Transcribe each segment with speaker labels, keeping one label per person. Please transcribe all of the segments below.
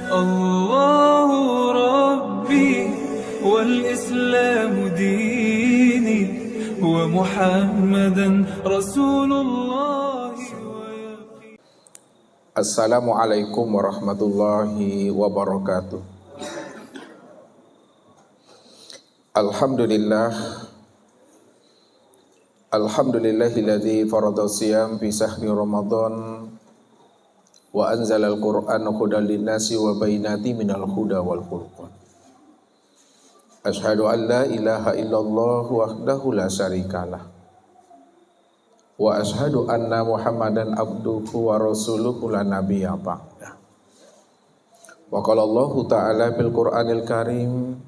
Speaker 1: الله ربي والإسلام ديني ومحمدا رسول الله.
Speaker 2: Assalamualaikum warahmatullahi wabarakatuh. Alhamdulillahilladzi farada siyam fi sahri Ramadan wa anzalal Qur'ana hudan linnasi wa bayyinatin minal huda wal furqan. Asyhadu an la ilaha illallah wahdahu la syarikalah wa asyhadu anna Muhammadan abduhu wa rasuluhu la nabiyya ba'dah. Wa qala Allah ta'ala fil Qur'anil Karim,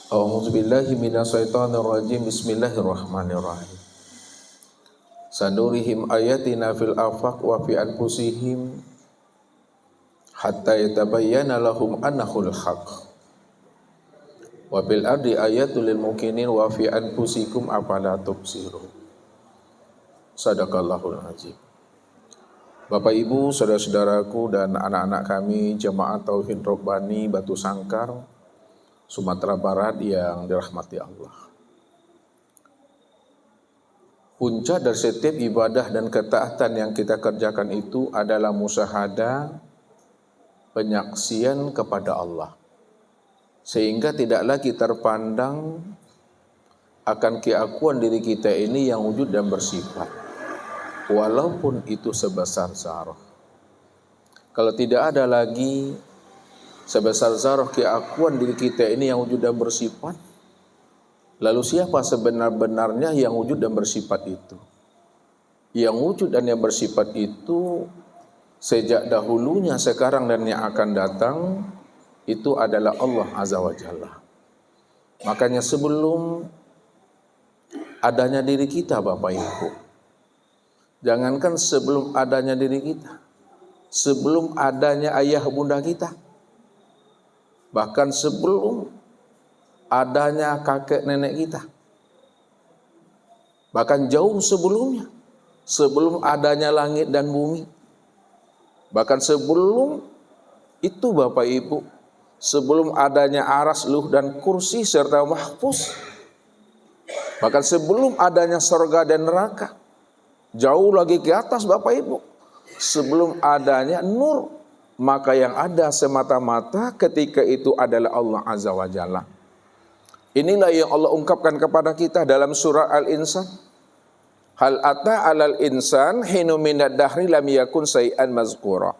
Speaker 2: a'udzu billahi minasyaitonir rajim, bismillahirrahmanirrahim. Sanurihim ayatina fil afaq wa fi anfusihim hatta yatabayyana lahum annahul haqq. Wa bil ardi ayatul lil mukminin wa fi anfusikum afala tubsirun. Sadaqallahul azim. Bapak Ibu, saudara-saudaraku dan anak-anak kami Jemaah Tauhid Robbani Batu Sangkar, Sumatera Barat yang dirahmati Allah. Puncak dari setiap ibadah dan ketaatan yang kita kerjakan itu adalah musyahadah, penyaksian kepada Allah. Sehingga tidak lagi terpandang akan keakuan diri kita ini yang wujud dan bersifat, walaupun itu sebesar zarah. Kalau tidak ada lagi sebesar zarah keakuan diri kita ini yang wujud dan bersifat, lalu siapa sebenar-benarnya yang wujud dan bersifat itu? Yang wujud dan yang bersifat itu sejak dahulunya, sekarang dan yang akan datang, itu adalah Allah Azza wa Jalla. Makanya sebelum adanya diri kita Bapak Ibu, jangankan sebelum adanya diri kita, sebelum adanya ayah bunda kita, bahkan sebelum adanya kakek nenek kita, bahkan jauh sebelumnya, sebelum adanya langit dan bumi, bahkan sebelum itu Bapak Ibu, sebelum adanya aras, luh dan kursi serta mahfuz, bahkan sebelum adanya surga dan neraka, jauh lagi ke atas Bapak Ibu, sebelum adanya nur, maka yang ada semata-mata ketika itu adalah Allah Azza wa Jalla. Inilah yang Allah ungkapkan kepada kita dalam surah Al-Insan. Hal ata alal insan hinu minad dahri lam yakun syai'an mazkura.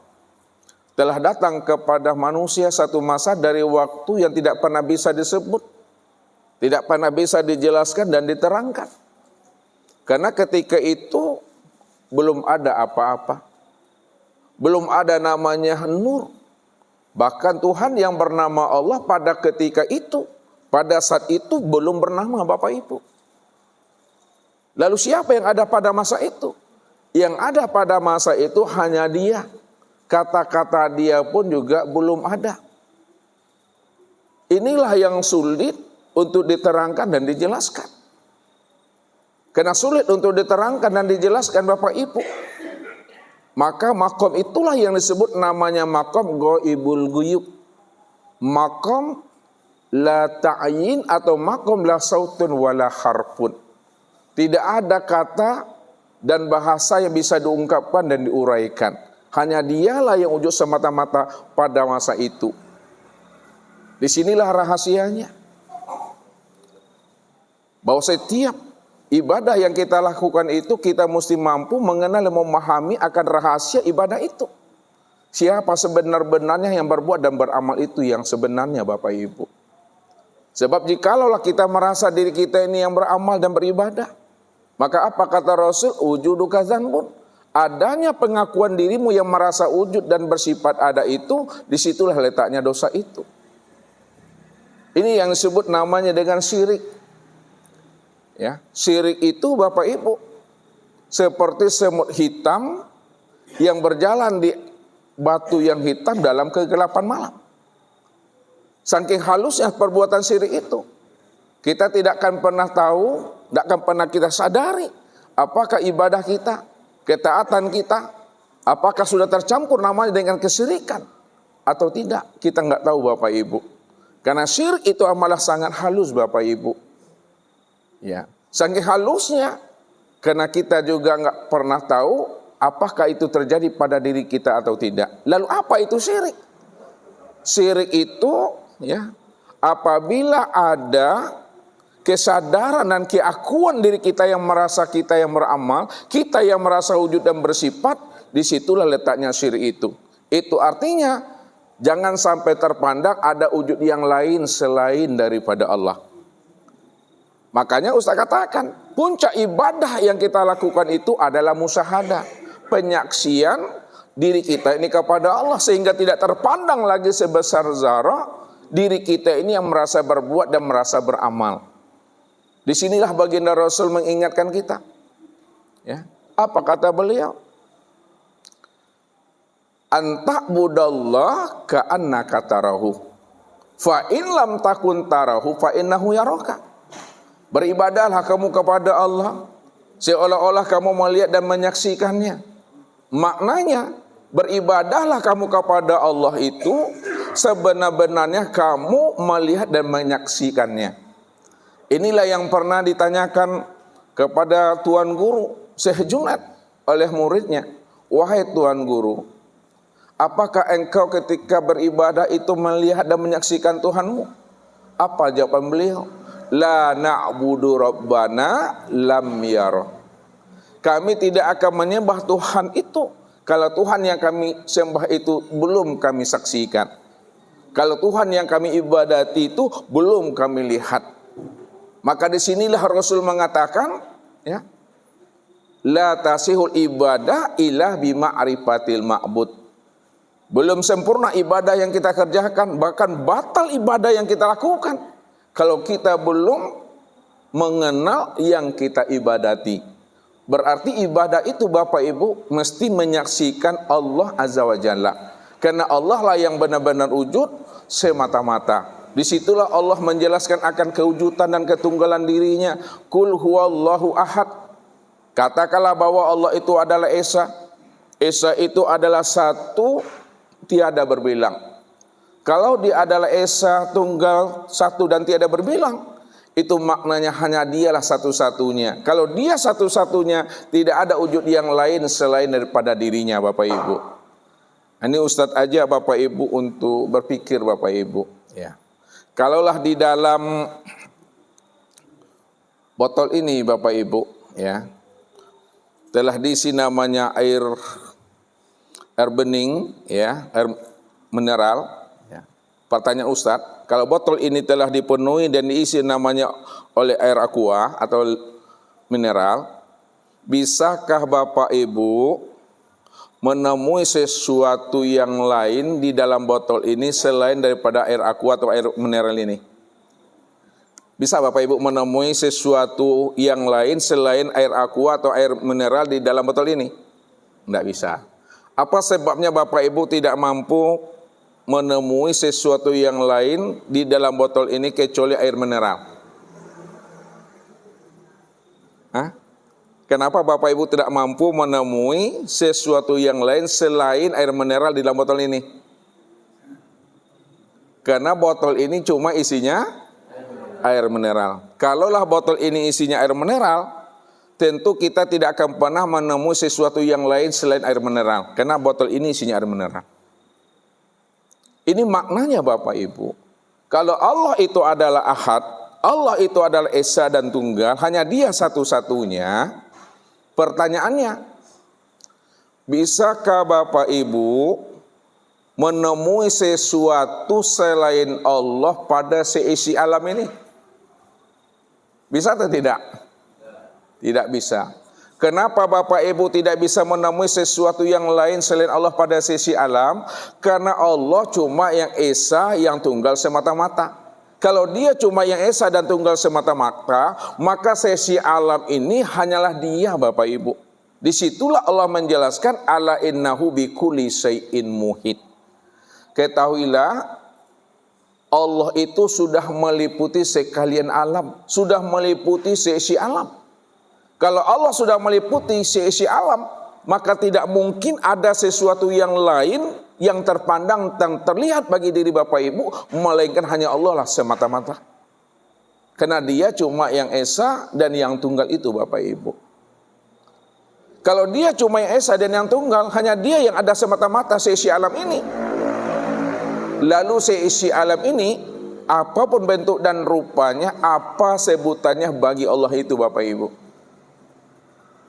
Speaker 2: Telah datang kepada manusia satu masa dari waktu yang tidak pernah bisa disebut, tidak pernah bisa dijelaskan dan diterangkan. Karena ketika itu belum ada apa-apa, belum ada namanya nur. Bahkan Tuhan yang bernama Allah pada ketika itu, pada saat itu belum bernama Bapak Ibu. Lalu siapa yang ada pada masa itu? Yang ada pada masa itu hanya Dia. Kata-kata Dia pun juga belum ada. Inilah yang sulit untuk diterangkan dan dijelaskan. Karena sulit untuk diterangkan dan dijelaskan Bapak Ibu, maka makom itulah yang disebut namanya makom ghaibul ghuyub. Makom la ta'yin atau makom la sautun wala harfun. Tidak ada kata dan bahasa yang bisa diungkapkan dan diuraikan. Hanya Dialah yang wujud semata-mata pada masa itu. Disinilah rahasianya, bahwa setiap ibadah yang kita lakukan itu kita mesti mampu mengenal dan memahami akan rahasia ibadah itu. Siapa sebenar-benarnya yang berbuat dan beramal itu yang sebenarnya Bapak Ibu. Sebab jikalaulah kita merasa diri kita ini yang beramal dan beribadah, maka apa kata Rasul? Wujuduka dzanbun. Adanya pengakuan dirimu yang merasa wujud dan bersifat ada itu, disitulah letaknya dosa itu. Ini yang disebut namanya dengan syirik. Ya, syirik itu Bapak Ibu seperti semut hitam yang berjalan di batu yang hitam dalam kegelapan malam. Saking halusnya perbuatan syirik itu, kita tidak akan pernah tahu, tidak akan pernah kita sadari apakah ibadah kita, ketaatan kita, apakah sudah tercampur namanya dengan kesyirikan. atau tidak? Kita nggak tahu Bapak Ibu. Karena syirik itu amalah sangat halus Bapak Ibu. Ya, saking halusnya, karena kita juga nggak pernah tahu apakah itu terjadi pada diri kita atau tidak. Lalu apa itu syirik? Syirik itu ya, apabila ada kesadaran dan keakuan diri kita yang merasa kita yang beramal, kita yang merasa wujud dan bersifat, disitulah letaknya syirik itu. Itu artinya jangan sampai terpandang ada wujud yang lain selain daripada Allah. Makanya Ustaz katakan, puncak ibadah yang kita lakukan itu adalah musyahadah, penyaksian diri kita ini kepada Allah, sehingga tidak terpandang lagi sebesar zarah diri kita ini yang merasa berbuat dan merasa beramal. Disinilah baginda Rasul mengingatkan kita. Ya, apa kata beliau? Anta'budallah ka'annaka tarahu, fa in lam takun tarahu fa innahu yaraka. Beribadahlah kamu kepada Allah seolah-olah kamu melihat dan menyaksikannya. Maknanya beribadahlah kamu kepada Allah itu sebenar-benarnya kamu melihat dan menyaksikannya. Inilah yang pernah ditanyakan kepada Tuan Guru Syekh Junaid oleh muridnya. Wahai Tuan Guru, apakah engkau ketika beribadah itu melihat dan menyaksikan Tuhanmu? Apa jawaban beliau? La na'budu rabbana lam yara. Kami tidak akan menyembah Tuhan itu kalau Tuhan yang kami sembah itu belum kami saksikan. Kalau Tuhan yang kami ibadati itu belum kami lihat. Maka disinilah Rasul mengatakan, ya, la tasihul ibadah illa bima'rifatil ma'bud. Belum sempurna ibadah yang kita kerjakan, bahkan batal ibadah yang kita lakukan kalau kita belum mengenal yang kita ibadati. Berarti ibadah itu Bapak Ibu mesti menyaksikan Allah Azza wa Jalla. Karena Allah lah yang benar-benar wujud semata-mata. Disitulah Allah menjelaskan akan kewujudan dan ketunggalan dirinya. Qul huwallahu ahad. Katakanlah bahwa Allah itu adalah Esa. Esa itu adalah satu, tiada berbilang. Kalau dia adalah Esa, tunggal, satu dan tiada berbilang, itu maknanya hanya dialah satu-satunya. Kalau dia satu-satunya, tidak ada wujud yang lain selain daripada dirinya Bapak Ibu. Ini Ustadz aja Bapak Ibu untuk berpikir Bapak Ibu. Ya. Kalaulah di dalam botol ini Bapak Ibu, ya, telah diisi namanya air bening, ya, air mineral. Pertanyaan Ustadz, kalau botol ini telah dipenuhi dan diisi namanya oleh air aqua atau mineral, bisakah Bapak Ibu menemui sesuatu yang lain di dalam botol ini selain daripada air aqua atau air mineral ini? Bisa Bapak Ibu menemui sesuatu yang lain selain air aqua atau air mineral di dalam botol ini? Tidak bisa. Apa sebabnya Bapak Ibu tidak mampu menemui sesuatu yang lain di dalam botol ini kecuali air mineral? Hah? Kenapa Bapak Ibu tidak mampu menemui sesuatu yang lain selain air mineral di dalam botol ini? Karena botol ini cuma isinya air mineral. Kalaulah botol ini isinya air mineral, tentu kita tidak akan pernah menemui sesuatu yang lain selain air mineral. Karena botol ini isinya air mineral. Ini maknanya Bapak Ibu. Kalau Allah itu adalah Ahad, Allah itu adalah Esa dan Tunggal, hanya Dia satu-satunya. Pertanyaannya, bisakah Bapak Ibu menemui sesuatu selain Allah pada seisi alam ini? Bisa atau tidak? Tidak bisa. Kenapa Bapak Ibu tidak bisa menemui sesuatu yang lain selain Allah pada sisi alam? Karena Allah cuma yang Esa, yang Tunggal semata-mata. Kalau Dia cuma yang Esa dan Tunggal semata-mata, maka sisi alam ini hanyalah Dia Bapak Ibu. Disitulah Allah menjelaskan ala innahu bikulli syai'in muhit. Ketahuilah Allah itu sudah meliputi sekalian alam, sudah meliputi seisi alam. Kalau Allah sudah meliputi seisi alam, maka tidak mungkin ada sesuatu yang lain yang terpandang dan terlihat bagi diri Bapak Ibu, melainkan hanya Allah lah semata-mata. Karena dia cuma yang Esa dan yang tunggal itu Bapak Ibu. Kalau dia cuma yang Esa dan yang tunggal, hanya dia yang ada semata-mata seisi alam ini. Lalu seisi alam ini, apapun bentuk dan rupanya, apa sebutannya bagi Allah itu Bapak Ibu.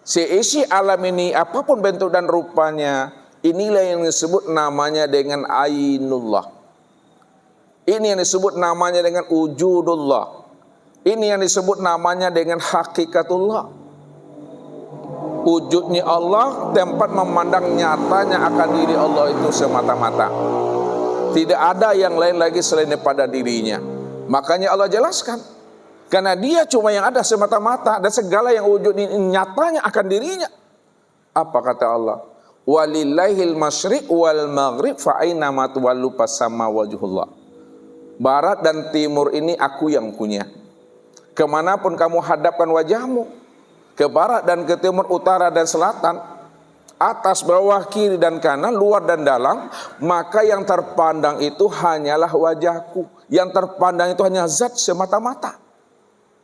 Speaker 2: Seisi alam ini, apapun bentuk dan rupanya, inilah yang disebut namanya dengan Ainullah. Ini yang disebut namanya dengan Wujudullah. Ini yang disebut namanya dengan Hakikatullah. Wujudnya Allah, tempat memandang nyatanya akan diri Allah itu semata-mata. Tidak ada yang lain lagi selain daripada dirinya. Makanya Allah jelaskan, karena dia cuma yang ada semata-mata, dan segala yang wujud ini nyatanya akan dirinya. Apa kata Allah? Walillahil masyriq wal maghrib fa aina ma tuwallu fasama wajhullah. Barat dan timur ini aku yang punya. Kemanapun kamu hadapkan wajahmu, ke barat dan ke timur, utara dan selatan, atas, bawah, kiri dan kanan, luar dan dalam, maka yang terpandang itu hanyalah wajahku. Yang terpandang itu hanya zat semata-mata.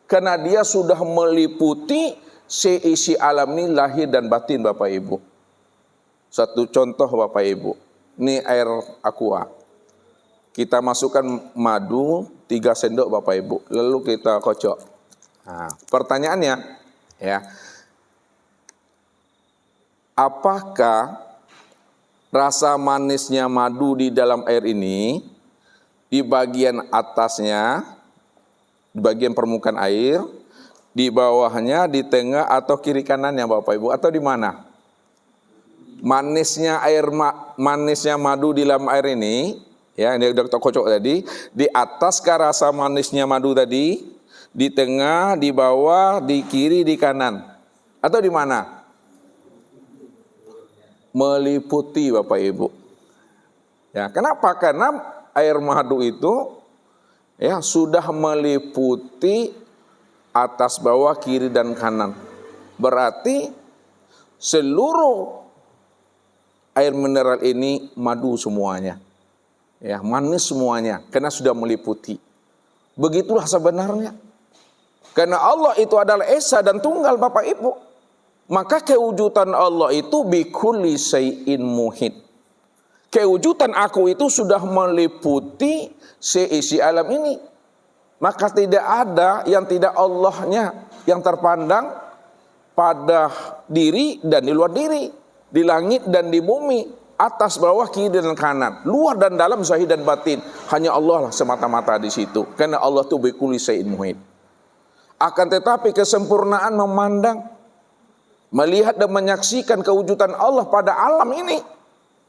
Speaker 2: Karena dia sudah meliputi seisi alam ini, lahir dan batin Bapak Ibu. Satu contoh Bapak Ibu, ini air aqua. Kita masukkan madu 3 sendok Bapak Ibu, lalu kita kocok. Nah, pertanyaannya, ya, apakah rasa manisnya madu di dalam air ini, di bagian atasnya, di bagian permukaan air, di bawahnya, di tengah atau kiri kanannya Bapak Ibu, atau di mana? Manisnya manisnya madu di dalam air ini, ya, ini udah kita kocok tadi, di atas ke rasa manisnya madu tadi, di tengah, di bawah, di kiri, di kanan, atau di mana? Meliputi Bapak Ibu. Ya, kenapa? Karena air madu itu, ya, sudah meliputi atas, bawah, kiri dan kanan. Berarti seluruh air mineral ini madu semuanya. Ya, manis semuanya karena sudah meliputi. Begitulah sebenarnya. Karena Allah itu adalah Esa dan tunggal Bapak Ibu. Maka kewujudan Allah itu bikulli syai'in muhit. Kewujudan aku itu sudah meliputi seisi alam ini. Maka tidak ada yang tidak Allahnya yang terpandang pada diri dan di luar diri, di langit dan di bumi, atas, bawah, kiri dan kanan, luar dan dalam, zahir dan batin. Hanya Allah lah semata-mata di situ. Karena Allah itu bikulli syai'in muhit. Akan tetapi kesempurnaan memandang, melihat dan menyaksikan kewujudan Allah pada alam ini,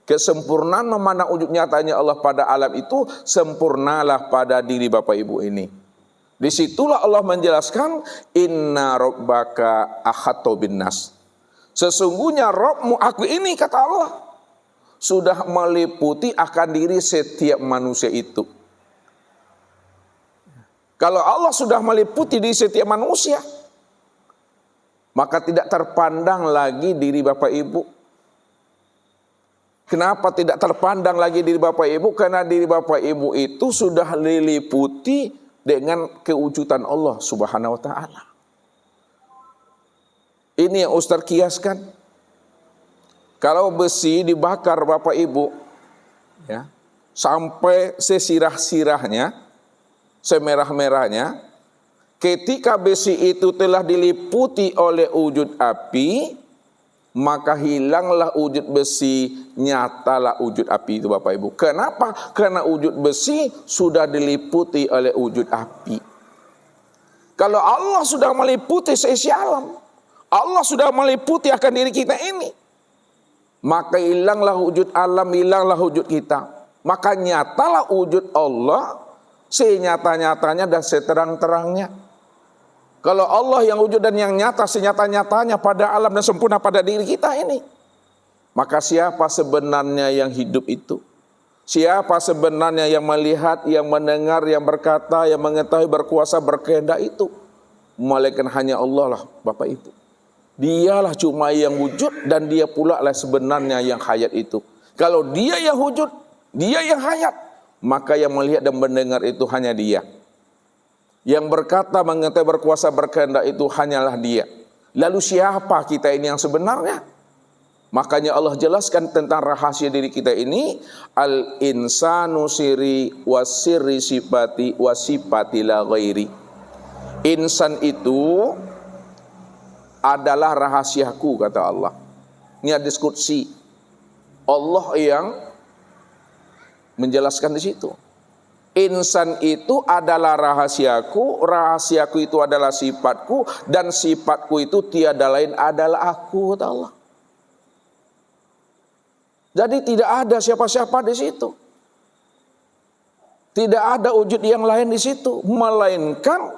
Speaker 2: kesempurnaan memandang wujud nyatanya Allah pada alam itu, sempurnalah pada diri Bapak Ibu ini. Disitulah Allah menjelaskan, inna rabbaka ahatta binnas. Sesungguhnya Rabbmu, aku ini, kata Allah, sudah meliputi akan diri setiap manusia itu. Kalau Allah sudah meliputi di setiap manusia, maka tidak terpandang lagi diri Bapak Ibu. Kenapa tidak terpandang lagi diri Bapak Ibu? Karena diri Bapak Ibu itu sudah diliputi dengan kewujudan Allah Subhanahu wa ta'ala. Ini yang Ustaz kiaskan. Kalau besi dibakar Bapak Ibu, ya, sampai sesirah-sirahnya, semerah-merahnya, ketika besi itu telah diliputi oleh wujud api, maka hilanglah wujud besi, nyatalah wujud api itu Bapak Ibu. Kenapa? Karena wujud besi sudah diliputi oleh wujud api. Kalau Allah sudah meliputi seisi alam, Allah sudah meliputi akan diri kita ini, maka hilanglah wujud alam, hilanglah wujud kita. Maka nyatalah wujud Allah senyata-nyatanya dan seterang-terangnya. Kalau Allah yang wujud dan yang nyata senyata-nyatanya pada alam dan sempurna pada diri kita ini, maka siapa sebenarnya yang hidup itu? Siapa sebenarnya yang melihat, yang mendengar, yang berkata, yang mengetahui, berkuasa, berkehendak itu? Melainkan hanya Allah lah Bapak Ibu. Dialah cuma yang wujud dan dia pula lah sebenarnya yang hayat itu. Kalau dia yang wujud, dia yang hayat, maka yang melihat dan mendengar itu hanya dia. Yang berkata, mengetahui, berkuasa, berkehendak itu hanyalah dia. Lalu siapa kita ini yang sebenarnya? Makanya Allah jelaskan tentang rahasia diri kita ini, al-insanu siri wasiri sifati wasifati la ghairi. Insan itu adalah rahasiaku, kata Allah. Ini hadis qudsi. Allah yang menjelaskan di situ. Insan itu adalah rahasiaku, rahasiaku itu adalah sifatku, dan sifatku itu tiada lain adalah aku, kata Allah. Jadi tidak ada siapa-siapa di situ. Tidak ada wujud yang lain di situ, melainkan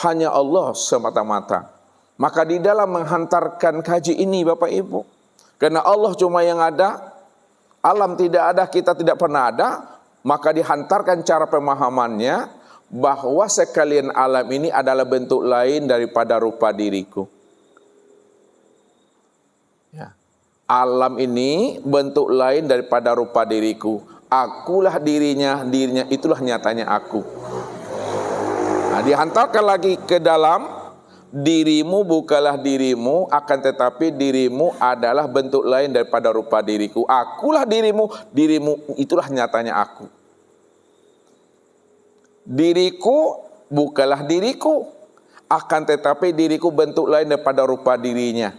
Speaker 2: hanya Allah semata-mata. Maka di dalam menghantarkan kaji ini Bapak Ibu, karena Allah cuma yang ada, alam tidak ada, kita tidak pernah ada, maka dihantarkan cara pemahamannya bahwa sekalian alam ini adalah bentuk lain daripada rupa diriku. Ya. Alam ini bentuk lain daripada rupa diriku. Akulah dirinya, dirinya itulah nyatanya aku. Nah, dihantarkan lagi ke dalam, dirimu bukanlah dirimu, akan tetapi dirimu adalah bentuk lain daripada rupa diriku. Akulah dirimu, dirimu itulah nyatanya aku. Diriku bukanlah diriku, akan tetapi diriku bentuk lain daripada rupa dirinya.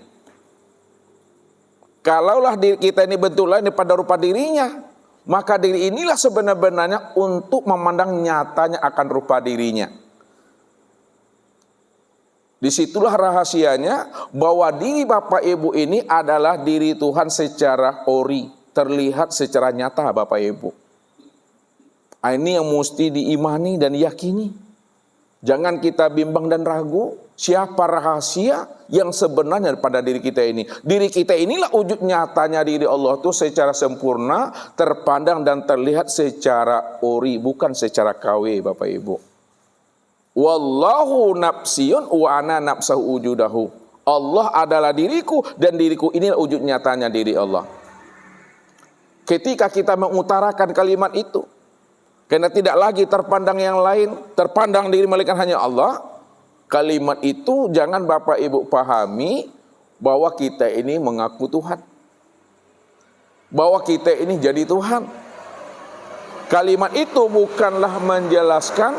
Speaker 2: Kalaulah diri kita ini bentuk lain daripada rupa dirinya, maka diri inilah sebenar-benarnya untuk memandang nyatanya akan rupa dirinya. Disitulah rahasianya bahwa diri Bapak Ibu ini adalah diri Tuhan secara ori, terlihat secara nyata Bapak Ibu. Ini yang mesti diimani dan yakini. Jangan kita bimbang dan ragu, siapa rahasia yang sebenarnya pada diri kita ini. Diri kita inilah wujud nyatanya diri Allah itu secara sempurna, terpandang dan terlihat secara ori, bukan secara KW Bapak Ibu. Wallahu nafsiyun wa ana nafsahu wujudahu. Allah adalah diriku dan diriku inilah wujud nyatanya diri Allah. Ketika kita mengutarakan kalimat itu, karena tidak lagi terpandang yang lain, terpandang diri melainkan hanya Allah, kalimat itu jangan Bapak Ibu pahami bahwa kita ini mengaku Tuhan, bahwa kita ini jadi Tuhan. Kalimat itu bukanlah menjelaskan,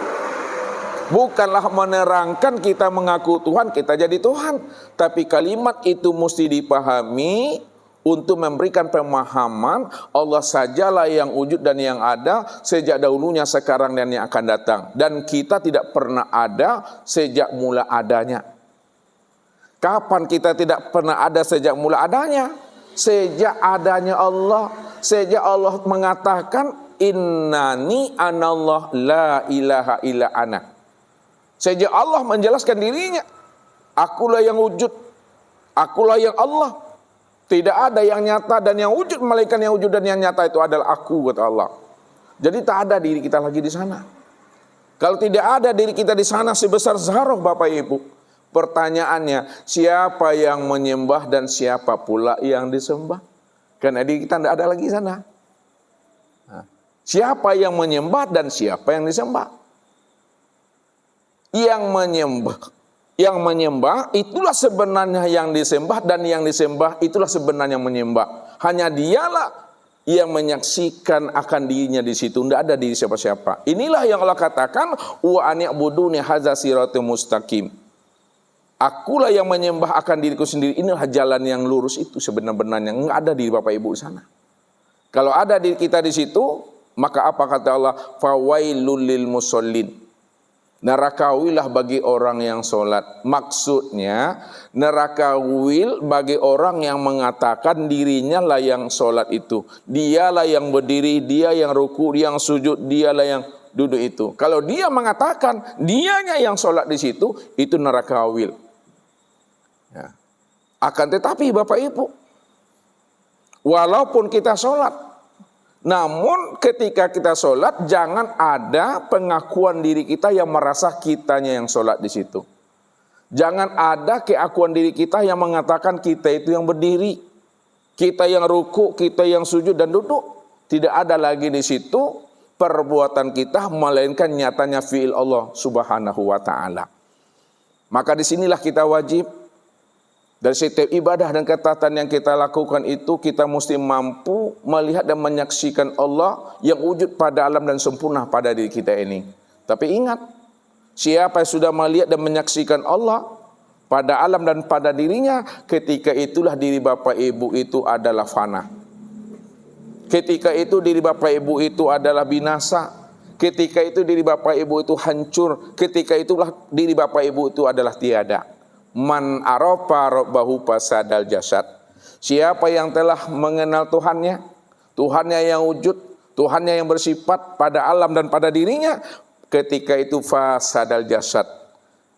Speaker 2: bukanlah menerangkan kita mengaku Tuhan, kita jadi Tuhan. Tapi kalimat itu mesti dipahami untuk memberikan pemahaman Allah sajalah yang wujud dan yang ada sejak dahulunya, sekarang dan yang akan datang. Dan kita tidak pernah ada sejak mula adanya. Kapan kita tidak pernah ada sejak mula adanya? Sejak adanya Allah. Sejak Allah mengatakan innani anallah la ilaha illa ana. Sejak Allah menjelaskan dirinya, akulah yang wujud, akulah yang Allah. Tidak ada yang nyata dan yang wujud, melainkan yang wujud dan yang nyata itu adalah aku, kata Allah. Jadi tak ada diri kita lagi di sana. Kalau tidak ada diri kita di sana sebesar zarah Bapak Ibu, pertanyaannya siapa yang menyembah dan siapa pula yang disembah? Karena diri kita tidak ada lagi di sana. Siapa yang menyembah dan siapa yang disembah? Yang menyembah itulah sebenarnya yang disembah, dan yang disembah itulah sebenarnya menyembah. Hanya dialah yang menyaksikan akan dirinya di situ, tidak ada diri siapa-siapa. Inilah yang Allah katakan wa ani'buduni hadza siratal mustaqim. Akulah yang menyembah akan diriku sendiri, inilah jalan yang lurus itu sebenarnya. Enggak ada diri Bapak Ibu di sana. Kalau ada diri kita di situ, maka apa kata Allah? Fawailul lil musallin. Nerakawilah bagi orang yang sholat. Maksudnya nerakawil bagi orang yang mengatakan dirinya lah yang sholat itu. Dialah yang berdiri, dia yang ruku, dia yang sujud, dialah yang duduk itu. Kalau dia mengatakan dianya yang sholat di situ, itu nerakawil. Ya. Akan tetapi Bapak Ibu, walaupun kita sholat, namun ketika kita sholat jangan ada pengakuan diri kita yang merasa kitanya yang sholat di situ. Jangan ada keakuan diri kita yang mengatakan kita itu yang berdiri. Kita yang ruku, kita yang sujud dan duduk, tidak ada lagi di situ perbuatan kita, melainkan nyatanya fi'il Allah Subhanahu wa taala. Maka disinilah kita wajib dari setiap ibadah dan ketaatan yang kita lakukan itu, kita mesti mampu melihat dan menyaksikan Allah yang wujud pada alam dan sempurna pada diri kita ini. Tapi ingat, siapa yang sudah melihat dan menyaksikan Allah pada alam dan pada dirinya, ketika itulah diri Bapak Ibu itu adalah fana. Ketika itu diri Bapak Ibu itu adalah binasa. Ketika itu diri Bapak Ibu itu hancur. Ketika itulah diri Bapak Ibu itu adalah tiada. Man arafa rabbahu fasadal jasad. Siapa yang telah mengenal Tuhannya, Tuhannya yang wujud, Tuhannya yang bersifat pada alam dan pada dirinya, ketika itu fasadal jasad.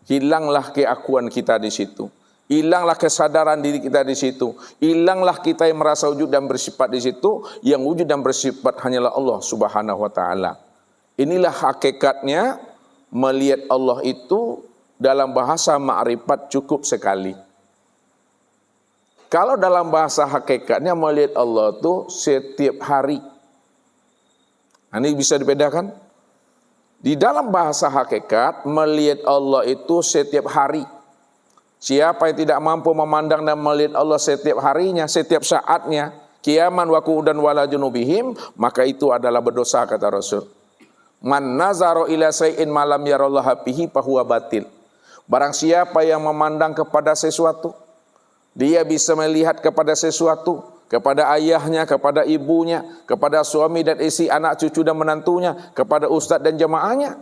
Speaker 2: Hilanglah keakuan kita di situ. Hilanglah kesadaran diri kita di situ. Hilanglah kita yang merasa wujud dan bersifat di situ. Yang wujud dan bersifat hanyalah Allah Subhanahu wa taala. Inilah hakikatnya melihat Allah itu dalam bahasa ma'rifat cukup sekali. Kalau dalam bahasa hakikatnya melihat Allah itu setiap hari. Ini bisa dibedakan? Di dalam bahasa hakikat, melihat Allah itu setiap hari. Siapa yang tidak mampu memandang dan melihat Allah setiap harinya, setiap saatnya, qiyaman wa qu'udan wala junubihim, maka itu adalah berdosa, kata Rasul. Man nazaro ila say'in malam yarallaha bihi fahuwa batil. Barang siapa yang memandang kepada sesuatu, dia bisa melihat kepada sesuatu, kepada ayahnya, kepada ibunya, kepada suami dan istri, anak cucu dan menantunya, kepada ustadz dan jemaahnya,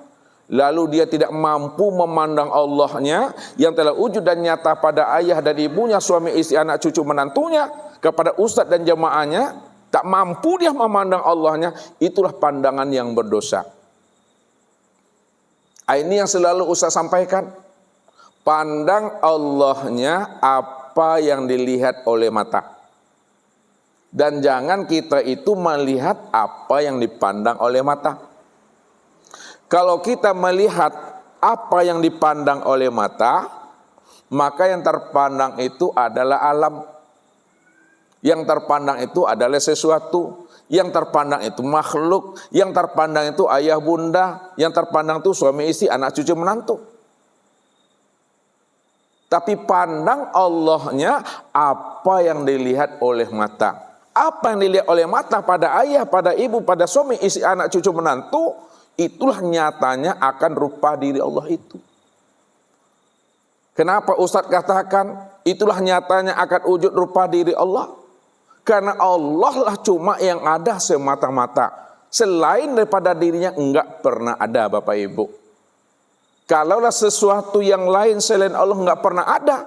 Speaker 2: lalu dia tidak mampu memandang Allahnya yang telah wujud dan nyata pada ayah dan ibunya, suami istri, anak cucu menantunya, kepada ustadz dan jemaahnya, tak mampu dia memandang Allahnya, itulah pandangan yang berdosa. Ini yang selalu Ustaz sampaikan. Pandang Allahnya apa yang dilihat oleh mata. Dan jangan kita itu melihat apa yang dipandang oleh mata. Kalau kita melihat apa yang dipandang oleh mata, maka yang terpandang itu adalah alam. Yang terpandang itu adalah sesuatu. Yang terpandang itu makhluk. Yang terpandang itu ayah bunda. Yang terpandang itu suami istri, anak cucu menantu. Tapi pandang Allahnya apa yang dilihat oleh mata. Apa yang dilihat oleh mata pada ayah, pada ibu, pada suami, istri, anak, cucu, menantu, itulah nyatanya akan rupa diri Allah itu. Kenapa Ustadz katakan itulah nyatanya akan wujud rupa diri Allah? Karena Allah lah cuma yang ada semata-mata. Selain daripada dirinya enggak pernah ada, Bapak Ibu. Kalaulah sesuatu yang lain selain Allah enggak pernah ada,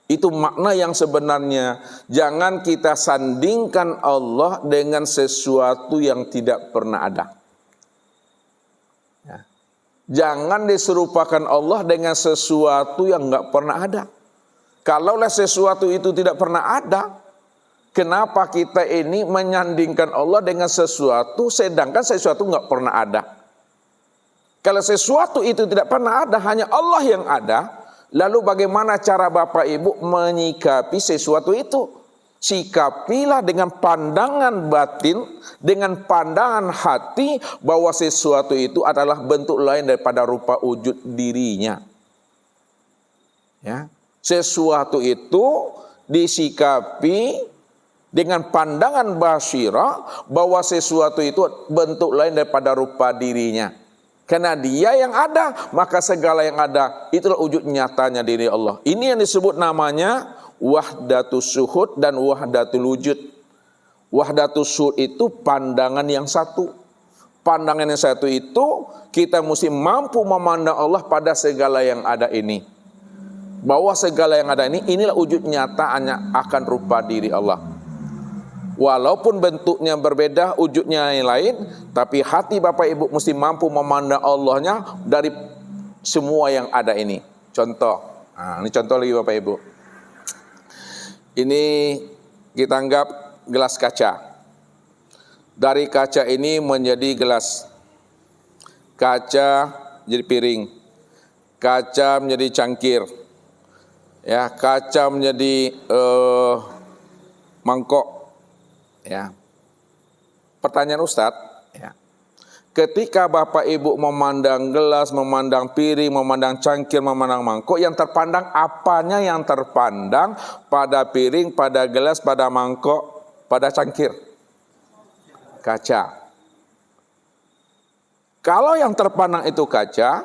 Speaker 2: itu makna yang sebenarnya. Jangan kita sandingkan Allah dengan sesuatu yang tidak pernah ada. Ya. Jangan diserupakan Allah dengan sesuatu yang enggak pernah ada. Kalaulah sesuatu itu tidak pernah ada, kenapa kita ini menyandingkan Allah dengan sesuatu sedangkan sesuatu enggak pernah ada? Kalau sesuatu itu tidak pernah ada, hanya Allah yang ada, lalu bagaimana cara Bapak Ibu menyikapi sesuatu itu? Sikapilah dengan pandangan batin, dengan pandangan hati bahwa sesuatu itu adalah bentuk lain daripada rupa wujud dirinya. Ya. Sesuatu itu disikapi dengan pandangan basirah bahwa sesuatu itu bentuk lain daripada rupa dirinya. Karena dia yang ada, maka segala yang ada itulah wujud nyatanya diri Allah. Ini yang disebut namanya wahdatus syuhud dan wahdatul wujud. Wahdatus syuhud itu pandangan yang satu. Pandangan yang satu itu kita mesti mampu memandang Allah pada segala yang ada ini. Bahwa segala yang ada ini, inilah wujud nyatanya akan rupa diri Allah. Walaupun bentuknya berbeda, wujudnya yang lain, tapi hati Bapak Ibu mesti mampu memandang Allahnya dari semua yang ada ini. Contoh, ini contoh lagi Bapak Ibu. Ini kita anggap gelas kaca. Dari kaca ini menjadi gelas. Kaca menjadi piring. Kaca menjadi cangkir. Ya, kaca menjadi mangkok. Ya. Pertanyaan Ustadz, ya. Ketika Bapak Ibu memandang gelas, memandang piring, memandang cangkir, memandang mangkok, yang terpandang apanya yang terpandang pada piring, pada gelas, pada mangkok, pada cangkir? Kaca. Kalau yang terpandang itu kaca,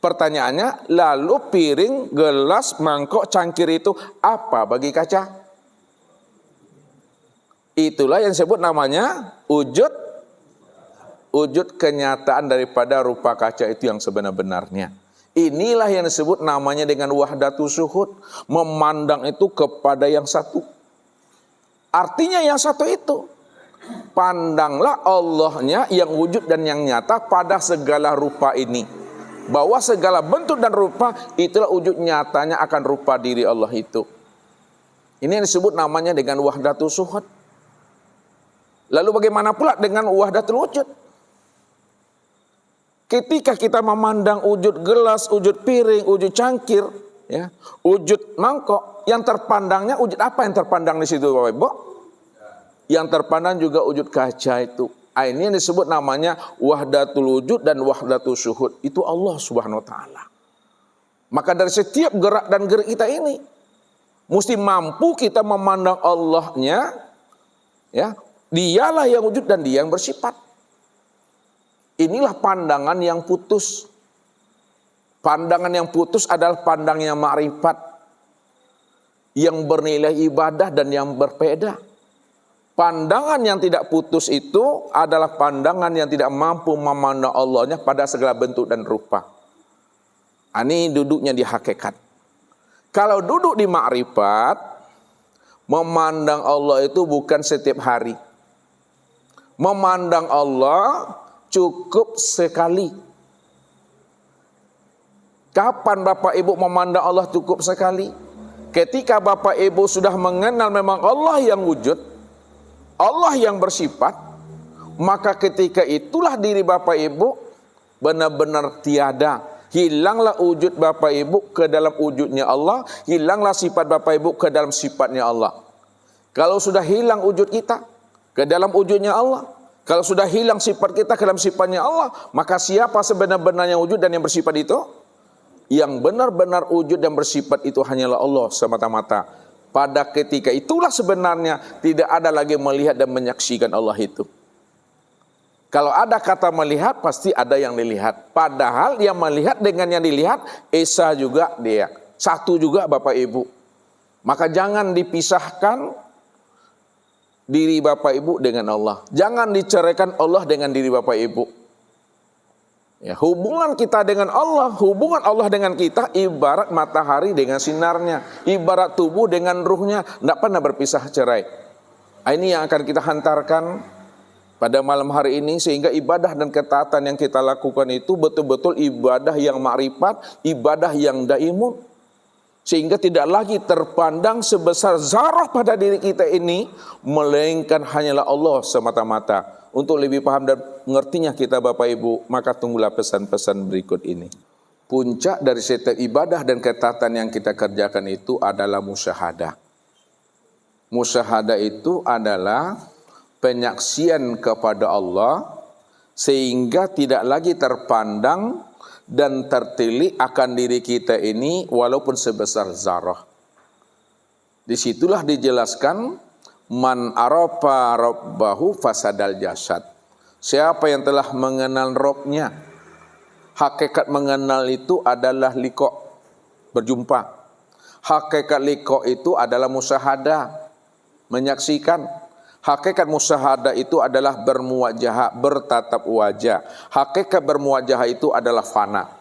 Speaker 2: pertanyaannya, lalu piring, gelas, mangkok, cangkir itu apa bagi kaca? Itulah yang disebut namanya wujud kenyataan daripada rupa kaca itu yang sebenar-benarnya. Inilah yang disebut namanya dengan wahdatus syuhud, memandang itu kepada yang satu. Artinya yang satu itu, pandanglah Allahnya yang wujud dan yang nyata pada segala rupa ini. Bahwa segala bentuk dan rupa itulah wujud nyatanya akan rupa diri Allah itu. Ini yang disebut namanya dengan wahdatus syuhud. Lalu bagaimana pula dengan wahdatul wujud? Ketika kita memandang wujud gelas, wujud piring, wujud cangkir, ya, wujud mangkok, yang terpandangnya wujud apa yang terpandang di situ, Bapak Ibu? Yang terpandang juga wujud kaca itu. Ini yang disebut namanya wahdatul wujud dan wahdatul syuhud. Itu Allah Subhanahu wa taala. Maka dari setiap gerak dan gerik kita ini mesti mampu kita memandang Allahnya, ya, dialah yang wujud dan dia yang bersifat. Inilah pandangan yang putus. Pandangan yang putus adalah pandangan yang ma'rifat, yang bernilai ibadah dan yang berbeda. Pandangan yang tidak putus itu adalah pandangan yang tidak mampu memandang Allahnya pada segala bentuk dan rupa. Ini duduknya di hakikat. Kalau duduk di ma'rifat, memandang Allah itu bukan setiap hari. Memandang Allah cukup sekali. Kapan Bapak Ibu memandang Allah cukup sekali? Ketika Bapak Ibu sudah mengenal memang Allah yang wujud, Allah yang bersifat, maka ketika itulah diri Bapak Ibu benar-benar tiada. Hilanglah wujud Bapak Ibu ke dalam wujudnya Allah, hilanglah sifat Bapak Ibu ke dalam sifatnya Allah. Kalau sudah hilang wujud kita ke dalam wujudnya Allah, kalau sudah hilang sifat kita ke dalam sifatnya Allah, maka siapa sebenar-benarnya wujud dan yang bersifat itu? Yang benar-benar wujud dan bersifat itu hanyalah Allah semata-mata. Pada ketika itulah sebenarnya tidak ada lagi melihat dan menyaksikan Allah itu. Kalau ada kata melihat, pasti ada yang dilihat. Padahal yang melihat dengan yang dilihat, esa juga dia. Satu juga Bapak Ibu. Maka jangan dipisahkan diri Bapak Ibu dengan Allah. Jangan diceraikan Allah dengan diri Bapak Ibu. Ya, hubungan kita dengan Allah, hubungan Allah dengan kita ibarat matahari dengan sinarnya, ibarat tubuh dengan ruhnya, tidak pernah berpisah cerai. Ini yang akan kita hantarkan pada malam hari ini, sehingga ibadah dan ketaatan yang kita lakukan itu betul-betul ibadah yang ma'rifat, ibadah yang daimun. Sehingga tidak lagi terpandang sebesar zarah pada diri kita ini, melainkan hanyalah Allah semata-mata. Untuk lebih paham dan mengertinya kita Bapak Ibu, maka tunggulah pesan-pesan berikut ini. Puncak dari setiap ibadah dan ketaatan yang kita kerjakan itu adalah musyahadah. Musyahadah itu adalah penyaksian kepada Allah, sehingga tidak lagi terpandang dan tertilik akan diri kita ini walaupun sebesar zarah. Disitulah dijelaskan man arafa rabbahu fasadal jasad. Siapa yang telah mengenal Robnya, hakikat mengenal itu adalah liqa, berjumpa. Hakikat liqa itu adalah musyahadah, menyaksikan. Hakikat musyahadah itu adalah bermuwajahah, bertatap wajah. Hakikat bermuwajahah itu adalah fana.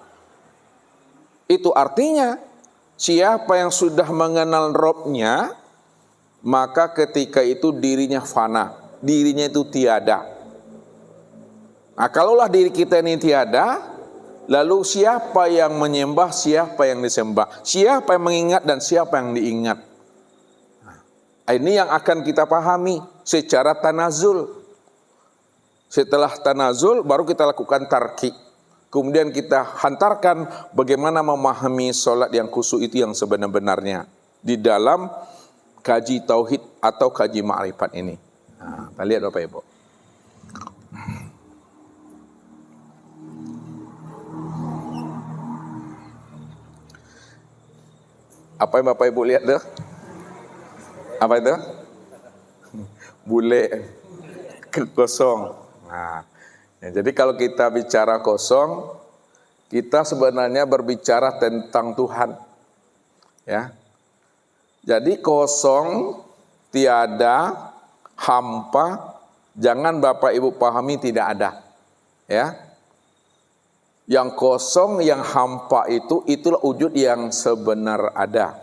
Speaker 2: Itu artinya siapa yang sudah mengenal Robnya, maka ketika itu dirinya fana, dirinya itu tiada. Nah, kalaulah diri kita ini tiada, lalu siapa yang menyembah, siapa yang disembah, siapa yang mengingat dan siapa yang diingat. Nah, ini yang akan kita pahami secara tanazul. Setelah tanazul baru kita lakukan tarki. Kemudian kita hantarkan bagaimana memahami sholat yang khusyuk itu yang sebenar-benarnya di dalam kaji tauhid atau kaji ma'rifat ini. Nah, kita lihat Bapak Ibu. Apa yang Bapak Ibu lihat tuh? Apa itu? Bule kosong. Nah, ya, jadi kalau kita bicara kosong, kita sebenarnya berbicara tentang Tuhan. Ya. Jadi kosong, tiada, hampa, jangan Bapak Ibu pahami tidak ada. Ya. Yang kosong, yang hampa itulah wujud yang sebenar ada.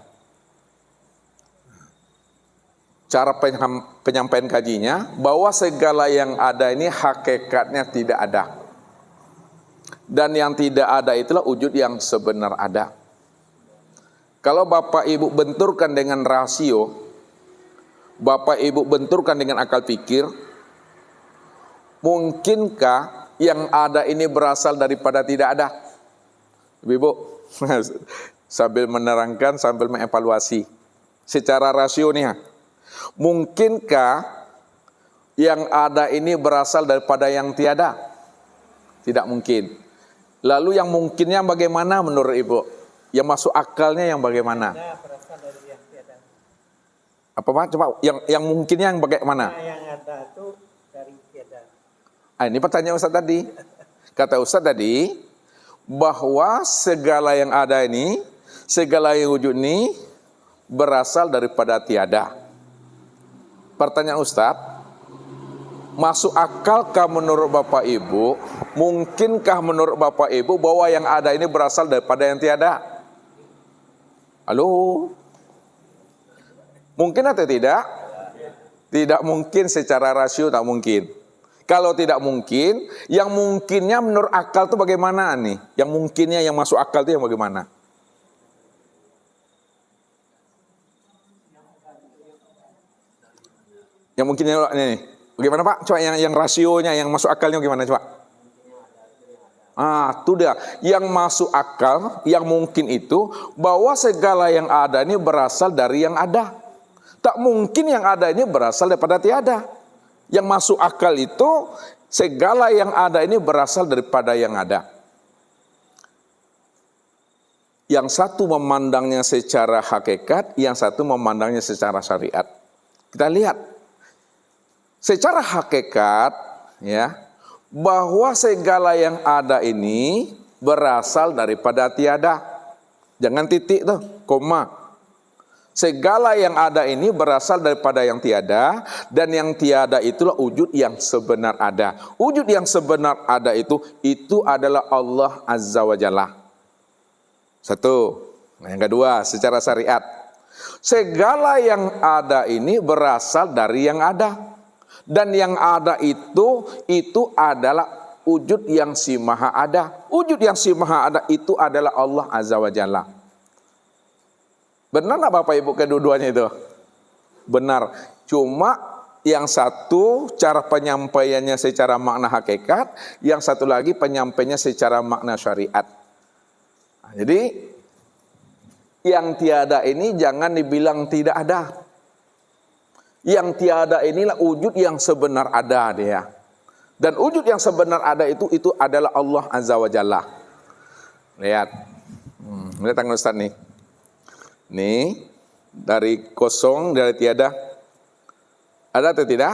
Speaker 2: Cara penyampaian kajinya, bahwa segala yang ada ini hakikatnya tidak ada. Dan yang tidak ada itulah wujud yang sebenar ada. Kalau Bapak Ibu benturkan dengan rasio, Bapak Ibu benturkan dengan akal pikir, mungkinkah yang ada ini berasal daripada tidak ada? Ibu, sambil menerangkan, sambil mengevaluasi. Secara rasio nih, mungkinkah yang ada ini berasal daripada yang tiada? Tidak mungkin. Lalu yang mungkinnya bagaimana menurut Ibu? Yang masuk akalnya yang bagaimana?
Speaker 3: Berasal dari yang tiada.
Speaker 2: Apa Pak? Coba yang mungkinnya yang bagaimana?
Speaker 3: Yang ada itu dari tiada.
Speaker 2: Ini pertanyaan Ustaz tadi. Kata Ustaz tadi bahwa segala yang ada ini, segala yang wujud ini berasal daripada tiada. Pertanyaan Ustaz, masuk akalkah menurut Bapak Ibu? Mungkinkah menurut Bapak Ibu bahwa yang ada ini berasal daripada yang tiada? Halo? Mungkin atau tidak? Tidak mungkin secara rasio, tak mungkin. Kalau tidak mungkin, yang mungkinnya menurut akal itu bagaimana nih? Yang mungkinnya yang masuk akal itu yang bagaimana? Yang mungkinnya ini, bagaimana Pak? Coba yang rasionya, yang masuk akalnya bagaimana coba? Itu dia. Yang masuk akal, yang mungkin itu bahwa segala yang ada ini berasal dari yang ada. Tak mungkin yang ada ini berasal daripada tiada. Yang masuk akal itu segala yang ada ini berasal daripada yang ada. Yang satu memandangnya secara hakikat, yang satu memandangnya secara syariat. Kita lihat. Secara hakikat, ya, bahwa segala yang ada ini berasal daripada tiada. Jangan titik tuh, koma. Segala yang ada ini berasal daripada yang tiada, dan yang tiada itulah wujud yang sebenar ada. Wujud yang sebenar ada itu adalah Allah Azza wa Jalla. Satu. Yang kedua, secara syariat. Segala yang ada ini berasal dari yang ada. Dan yang ada itu adalah wujud yang si maha ada. Wujud yang si maha ada itu adalah Allah Azza wa Jalla. Benar nggak Bapak Ibu kedua-duanya itu? Benar. Cuma yang satu cara penyampaiannya secara makna hakikat, yang satu lagi penyampaiannya secara makna syariat. Nah, jadi yang tiada ini jangan dibilang tidak ada. Yang tiada inilah wujud yang sebenar ada dia. Dan wujud yang sebenar ada itu adalah Allah Azza wa Jalla. Lihat. Lihat tangan Ustaz nih. Nih, dari kosong, dari tiada. Ada atau tidak?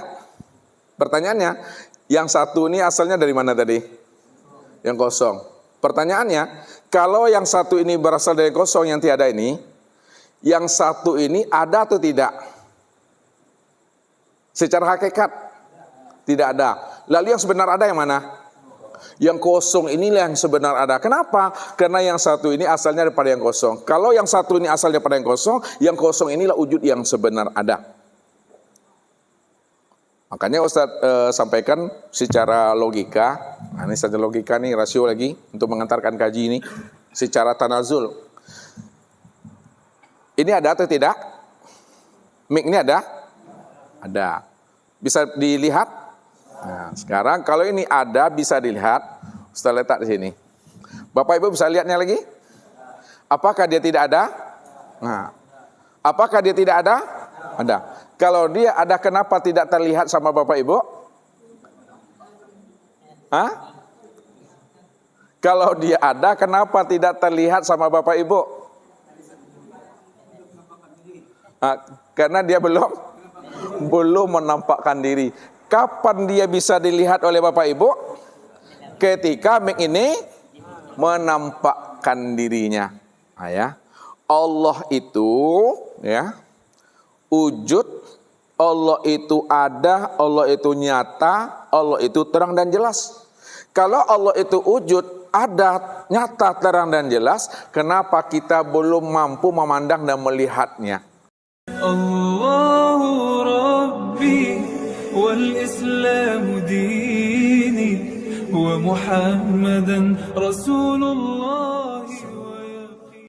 Speaker 2: Pertanyaannya, yang satu ini asalnya dari mana tadi? Yang kosong. Pertanyaannya, kalau yang satu ini berasal dari kosong, yang tiada ini, yang satu ini ada atau tidak? Secara hakikat tidak ada. Lalu yang sebenar ada yang mana? Yang kosong inilah yang sebenar ada. Kenapa? Karena yang satu ini asalnya daripada yang kosong. Kalau yang satu ini asalnya daripada yang kosong inilah wujud yang sebenar ada. Makanya Ustaz sampaikan secara logika. Nah, ini saja logika nih, rasio lagi untuk mengantarkan kaji ini secara tanazul. Ini ada atau tidak? Mik ini ada? Ada. Bisa dilihat? Nah, sekarang kalau ini ada bisa dilihat. Ustaz letak di sini. Bapak Ibu bisa lihatnya lagi? Apakah dia tidak ada? Nah, apakah dia tidak ada? Ada. Kalau dia ada, kenapa tidak terlihat sama Bapak Ibu? Hah? Kalau dia ada, kenapa tidak terlihat sama Bapak Ibu? Karena dia belum menampakkan diri. Kapan dia bisa dilihat oleh Bapak Ibu? Ketika mik ini menampakkan dirinya. Ya. Allah itu ya wujud, Allah itu ada, Allah itu nyata, Allah itu terang dan jelas. Kalau Allah itu wujud, ada, nyata, terang dan jelas, kenapa kita belum mampu memandang dan melihatnya?
Speaker 1: Allahu Rabbi wal Islamu dini wa Muhammadan Rasulullah.